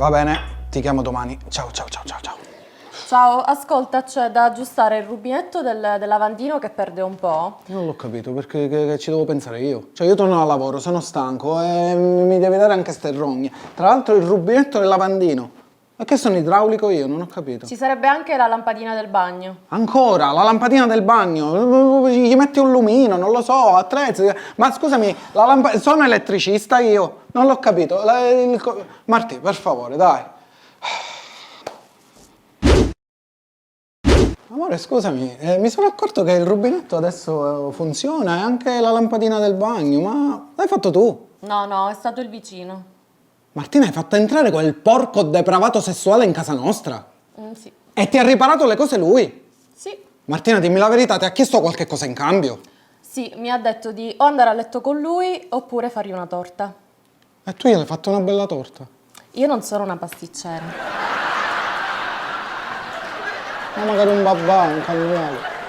Va bene, ti chiamo domani. Ciao. Ciao, ascolta, c'è da aggiustare il rubinetto del lavandino che perde un po'. Non l'ho capito perché che ci devo pensare io. Cioè io torno al lavoro, sono stanco e mi devi dare anche ste rogne. Tra l'altro il rubinetto del lavandino. E che sono idraulico io? Non ho capito. Ci sarebbe anche la lampadina del bagno. Ancora, la lampadina del bagno, gli metti un lumino, non lo so, attrezzi. Ma scusami, sono elettricista io, non l'ho capito. Martì, per favore, dai. Amore, scusami, mi sono accorto che il rubinetto adesso funziona e anche la lampadina del bagno, ma l'hai fatto tu? No, è stato il vicino. Martina, hai fatto entrare quel porco depravato sessuale in casa nostra? Sì. E ti ha riparato le cose lui? Sì. Martina, dimmi la verità, ti ha chiesto qualche cosa in cambio? Sì, mi ha detto di o andare a letto con lui oppure fargli una torta. E tu gli hai fatto una bella torta? Io non sono una pasticcera. Ma magari un babà, un cannolo.